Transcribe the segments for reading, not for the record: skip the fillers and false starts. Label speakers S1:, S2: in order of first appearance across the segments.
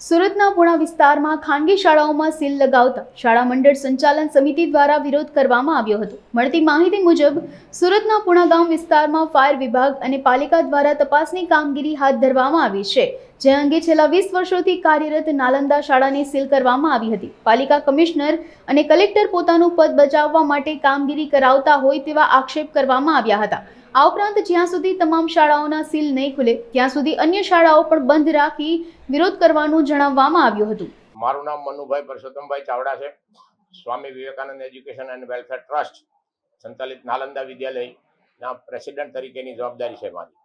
S1: સુરતના પુણા વિસ્તારમાં ખાનગી શાળાઓમાં સીલ લગાવતા શાળા મંડળ સંચાલન સમિતિ દ્વારા વિરોધ કરવામાં આવ્યો હતો। મળતી માહિતી મુજબ સુરતના પુણા ગામ વિસ્તારમાં ફાયર વિભાગ અને પાલિકા દ્વારા તપાસની કામગીરી હાથ ધરવામાં આવી છે, જે અંગે છેલ્લા 20 વર્ષોથી કાર્યરત નાલંદા શાળાને સીલ કરવામાં આવી હતી। પાલિકા કમિશનર અને કલેક્ટર પોતાનું પદ બચાવવા માટે કામગીરી કરાવતા હોય તેવા આક્ષેપ કરવામાં આવ્યા હતા। આ ઉપરાંત જ્યાં સુધી તમામ શાળાઓના સીલ નહીં ખુલે ત્યાં સુધી અન્ય શાળાઓ પણ બંધ રાખી વિરોધ કરવાનું જણાવવામાં આવ્યું હતું।
S2: મારું નામ મનુભાઈ પરસોત્તમભાઈ ચાવડા છે। Swami Vivekananda education and welfare trust સંચાલિત નાલંદા વિદ્યાલયના પ્રેસિડેન્ટ તરીકેની જવાબદારી છે મારી।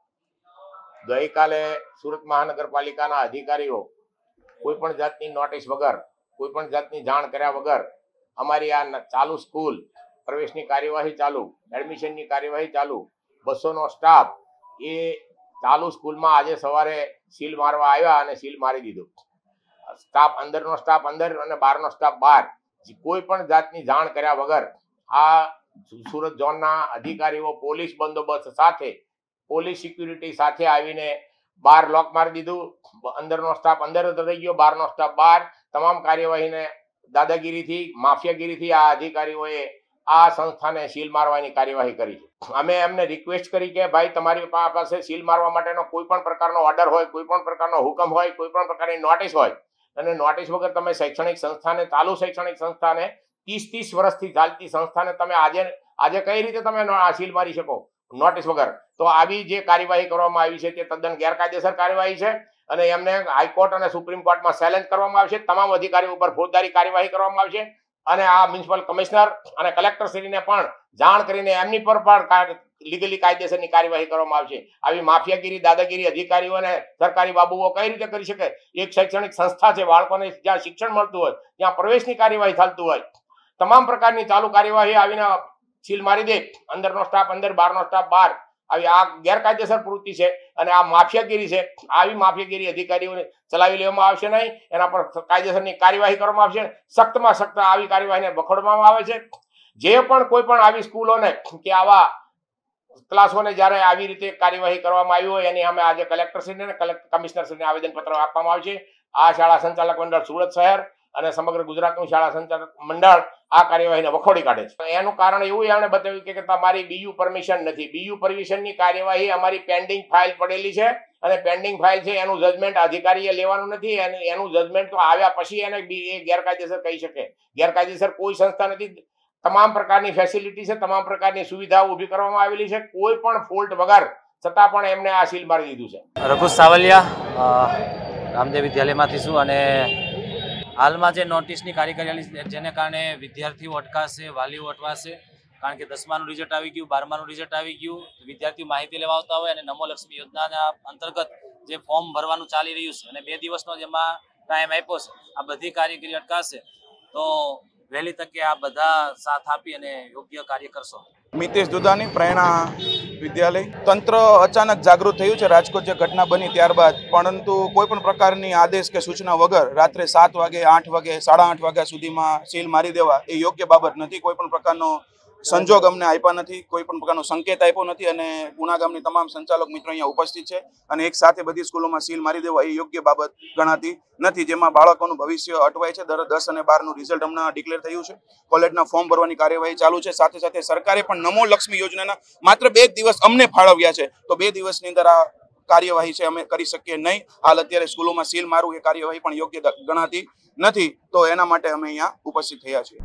S2: ગઈકાલે સુરત મહાનગરપાલિકાના અધિકારીઓ કોઈ પણ જાતની નોટિસ વગર, કોઈ પણ જાતની જાણ કર્યા વગર અમારી આ ચાલુ સ્કૂલ પ્રવેશની કાર્યવાહી ચાલુ, એડમિશનની કાર્યવાહી ચાલુ, 200નો સ્ટાફ એ ચાલુ સ્કૂલમાં આજે સવારે સીલ મારવા આવ્યા અને સીલ મારી દીધું। સ્ટાફ અંદરનો સ્ટાફ અંદર અને બહારનો સ્ટાફ બહાર, કોઈ પણ જાતની જાણ કર્યા વગર આ સુરત ઝોનના અધિકારીઓ પોલીસ બંદોબસ્ત સાથે, પોલીસ સિક્યુરિટી સાથે આવીને બહાર લોક મારી દીધું। અંદરનો સ્ટાફ અંદર રહી ગયો, બહારનો સ્ટાફ બહાર। તમામ કાર્યવાહીને દાદાગીરીથી, માફિયાગીરીથી આ અધિકારીઓએ આ સંસ્થાને સીલ મારવાની કાર્યવાહી કરી છે। અમે એમને રિક્વેસ્ટ કરી કે ભાઈ તમારી પાસે સીલ મારવા માટેનો કોઈ પણ પ્રકારનો ઓર્ડર હોય, કોઈ પણ પ્રકારનો હુકમ હોય, કોઈ પણ પ્રકારની નોટિસ હોય, અને નોટિસ વગર તમે શૈક્ષણિક સંસ્થાને, ચાલુ શૈક્ષણિક સંસ્થાને, 30 વર્ષથી ચાલતી સંસ્થાને તમે આજે કઈ રીતે તમે આ સીલ મારી શકો નોટિસ વગર? તો આવી જે કાર્યવાહી કરવામાં આવી છે તે તદ્દન ગેરકાયદેસર કાર્યવાહી છે અને એમને હાઈકોર્ટ અને સુપ્રીમ કોર્ટમાં ચેલેન્જ કરવામાં આવશે। તમામ અધિકારીઓ ઉપર ફોજદારી કાર્યવાહી કરવામાં આવશે અને આ મ્યુનિસિપલ કમિશનર અને કલેક્ટર શ્રીને પણ જાણ કરીને એમની પર પણ લીગલી કાયદેસરની કાર્યવાહી કરવામાં આવશે। આવી માફિયાગીરી, દાદાગીરી અધિકારીઓને સરકારી બાબુઓ કઈ રીતે કરી શકે? એક શૈક્ષણિક સંસ્થા છે, બાળકોને જ્યાં શિક્ષણ મળતું હોય, જ્યાં પ્રવેશની કાર્યવાહી ચાલતું હોય, તમામ પ્રકારની ચાલુ કાર્યવાહી આવીને સીલ મારી દે, અંદરનો સ્ટાફ અંદર, બહારનો સ્ટાફ બહાર, આવી આ ગેરકાયદેસર પ્રવૃત્તિ છે અને આ માફિયાગીરી છે। આવી માફિયાગીરી અધિકારીઓને ચલાવી લેવામાં આવશે નહીં, એના પર કાયદેસરની કાર્યવાહી કરવામાં આવશે। સખ્તમાં સખ્ત આવી કાર્યવાહીને વખોડવામાં આવે છે। જે પણ કોઈ પણ આવી સ્કૂલોને કે આવા ક્લાસોને જ્યારે આવી રીતે કાર્યવાહી કરવામાં આવી હોય એની અમે આજે કલેક્ટરશ્રીને અને કમિશનરશ્રીને આવેદનપત્ર આપવામાં આવશે। આ શાળા સંચાલક મંડળ સુરત શહેર અને સમગ્ર ગુજરાતનું શાળા સંચાલક મંડળ આ કાર્યવાહીને વખોડી કાઢે છે। એનું કારણ એવું એમણે બતાવ્યું કે તમારી બીયુ પરમિશન નથી। બીયુ પરમિશનની કાર્યવાહી અમારી પેન્ડિંગ ફાઇલ પડેલી છે અને પેન્ડિંગ ફાઇલ છે, એનું જજમેન્ટ અધિકારીએ લેવાનું નથી। એનું જજમેન્ટ તો આવ્યા પછી એને એ ગેરકાયદેસર કહી શકે। ગેરકાયદેસર કોઈ સંસ્થા નથી। તમામ પ્રકારની ફેસિલિટી છે, તમામ પ્રકારની સુવિધાઓ ઊભી કરવામાં આવેલી છે, કોઈ પણ ફોલ્ટ વગર, છતાં પણ એમને આ સીલ મારી દીધું છે।
S3: રઘુ સાવલિયા રામદેવ વિદ્યાલયમાંથી છું અને હાલમાં જે નોટિસની કાર્યવાહી જેને કારણે વિદ્યાર્થીઓ અટકાશે, વાલીઓ અટવાશે, કારણ કે 10માનું રિઝલ્ટ આવી ગયું, 12માનું રિઝલ્ટ આવી ગયું, વિદ્યાર્થીઓ માહિતી લેવા આવતા હોય અને નમો લક્ષ્મી યોજનાના અંતર્ગત જે ફોર્મ ભરવાનું ચાલી રહ્યું છે અને 2 દિવસનો જેમાં ટાઈમ આપ્યો છે, આ બધી કાર્યવાહી અટકાશે તો વહેલી તકે આ બધા સાથ આપી અને યોગ્ય કાર્ય કરશો।
S4: મિતેશ દુધાની, પ્રેરણા વિદ્યાલય। તંત્ર અચાનક જાગૃત થયું છે રાજકોટ જે ઘટના બની ત્યારબાદ, પરંતુ કોઈ પણ પ્રકારની આદેશ કે સૂચના વગર રાત્રે 7 વાગે, 8 વાગે, 8:30 વાગ્યા સુધીમાં સીલ મારી દેવા એ યોગ્ય બાબત નથી। કોઈ પણ પ્રકારનો સંજોગ અમને આપ્યા નથી, કોઈ પણ પ્રકારનો સંકેત આપ્યો નથી અને પુણા ગામની તમામ સંચાલક મિત્રો અહીંયા ઉપસ્થિત છે અને એક સાથે બધી સ્કૂલોમાં સીલ મારી દેવા એ યોગ્ય બાબત ગણાતી નથી, જેમાં બાળકોનું ભવિષ્ય અટવાય છે। 10 અને 12નું રિઝલ્ટ હમણાં ડિક્લેર થયું છે, કોલેજના ફોર્મ ભરવાની કાર્યવાહી ચાલુ છે। સાથે સાથે સરકારે પણ નમો લક્ષ્મી યોજનાના માત્ર 2 દિવસ અમને ફાળવ્યા છે, તો 2 દિવસની અંદર આ કાર્યવાહી છે અમે કરી શકીએ નહીં। હાલ અત્યારે સ્કૂલોમાં સીલ મારવું એ કાર્યવાહી પણ યોગ્ય ગણાતી નથી, તો એના માટે અમે અહીંયા ઉપસ્થિત થયા છીએ।